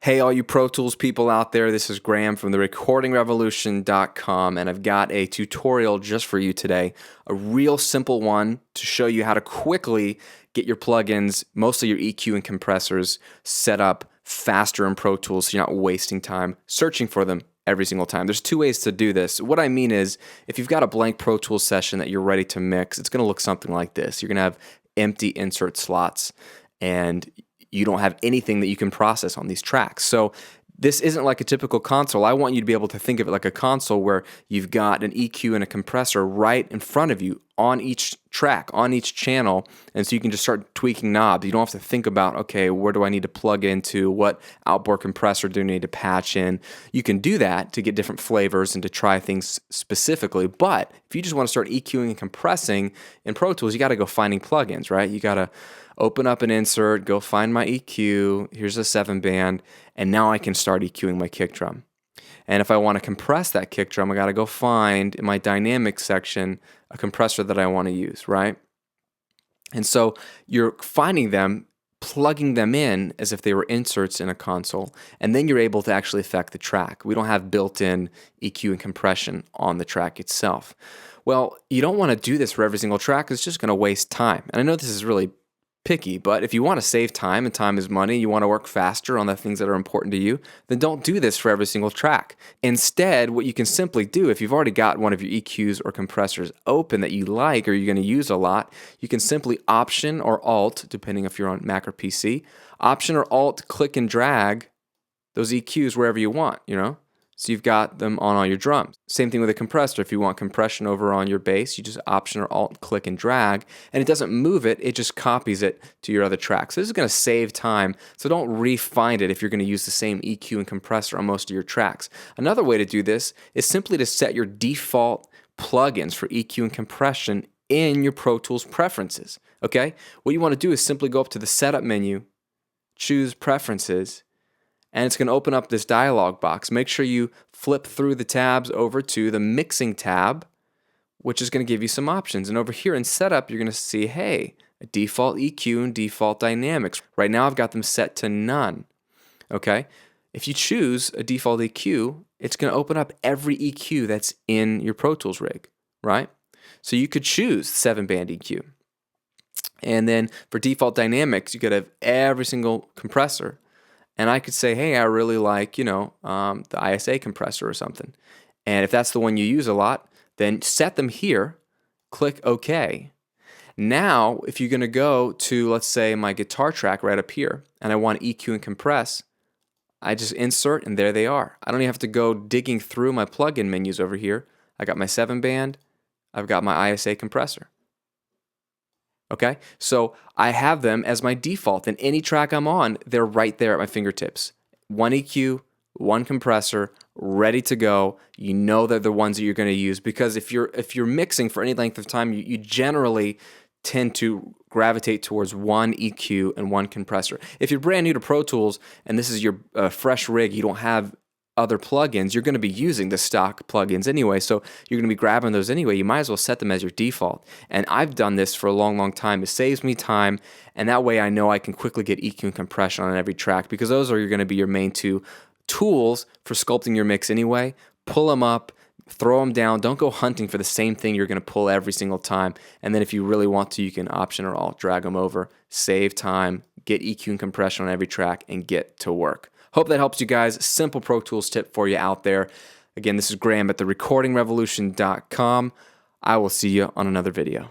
Hey, all you Pro Tools people out there, this is Graham from therecordingrevolution.com, and I've got a tutorial just for you today. A real simple one to show you how to quickly get your plugins, mostly your EQ and compressors, set up faster in Pro Tools so you're not wasting time searching for them every single time. There's two ways to do this. What I mean is, if you've got a blank Pro Tools session that you're ready to mix, it's going to look something like this. You're going to have empty insert slots, and you don't have anything that you can process on these tracks. So this isn't like a typical console. I want you to be able to think of it like a console where you've got an EQ and a compressor right in front of you on each track, on each channel, and so you can just start tweaking knobs. You don't have to think about, okay, where do I need to plug into? What outboard compressor do I need to patch in? You can do that to get different flavors and to try things specifically, but if you just want to start EQing and compressing in Pro Tools, you got to go finding plugins, right? You got to open up an insert, go find my EQ, here's a 7-band, and now I can start EQing my kick drum. And if I want to compress that kick drum, I got to go find in my dynamics section a compressor that I want to use, right? And so you're finding them, plugging them in as if they were inserts in a console, and then you're able to actually affect the track. We don't have built-in EQ and compression on the track itself. Well, you don't want to do this for every single track. It's just going to waste time. And I know this is really picky, but if you want to save time, and time is money, you want to work faster on the things that are important to you, then don't do this for every single track. Instead, what you can simply do, if you've already got one of your EQs or compressors open that you like or you're going to use a lot, you can simply Option or Alt, depending if you're on Mac or PC, Option or Alt, click and drag those EQs wherever you want, So you've got them on all your drums. Same thing with a compressor. If you want compression over on your bass, you just Option or Alt, click and drag, and it doesn't move it, it just copies it to your other track. So this is going to save time, so don't re-find it if you're going to use the same EQ and compressor on most of your tracks. Another way to do this is simply to set your default plugins for EQ and compression in your Pro Tools preferences, okay? What you want to do is simply go up to the Setup menu, choose Preferences, and it's going to open up this dialog box. Make sure you flip through the tabs over to the Mixing tab, which is going to give you some options. And over here in Setup, you're going to see, hey, a default EQ and default dynamics. Right now, I've got them set to none. Okay? If you choose a default EQ, it's going to open up every EQ that's in your Pro Tools rig, right? So you could choose 7-band EQ. And then for default dynamics, you could have every single compressor. And I could say, hey, I really like, the ISA compressor or something. And if that's the one you use a lot, then set them here, click OK. Now, if you're going to go to, let's say, my guitar track right up here, and I want EQ and compress, I just insert, and there they are. I don't even have to go digging through my plugin menus over here. I got my 7-band, I've got my ISA compressor. Okay, so I have them as my default, and any track I'm on, they're right there at my fingertips. One EQ, one compressor, ready to go. You know they're the ones that you're going to use, because if you're mixing for any length of time, you generally tend to gravitate towards one EQ and one compressor. If you're brand new to Pro Tools and this is your fresh rig, you don't have other plugins, you're going to be using the stock plugins anyway, so you're going to be grabbing those anyway. You might as well set them as your default. And I've done this for a long time. It saves me time, and that way I know I can quickly get EQ and compression on every track, because those are going to be your main two tools for sculpting your mix anyway. Pull them up, throw them down. Don't go hunting for the same thing you're going to pull every single time. And then if you really want to, you can Option or Alt drag them over, save time, get EQ and compression on every track, and get to work. Hope that helps you guys. Simple Pro Tools tip for you out there. Again, this is Graham at therecordingrevolution.com. I will see you on another video.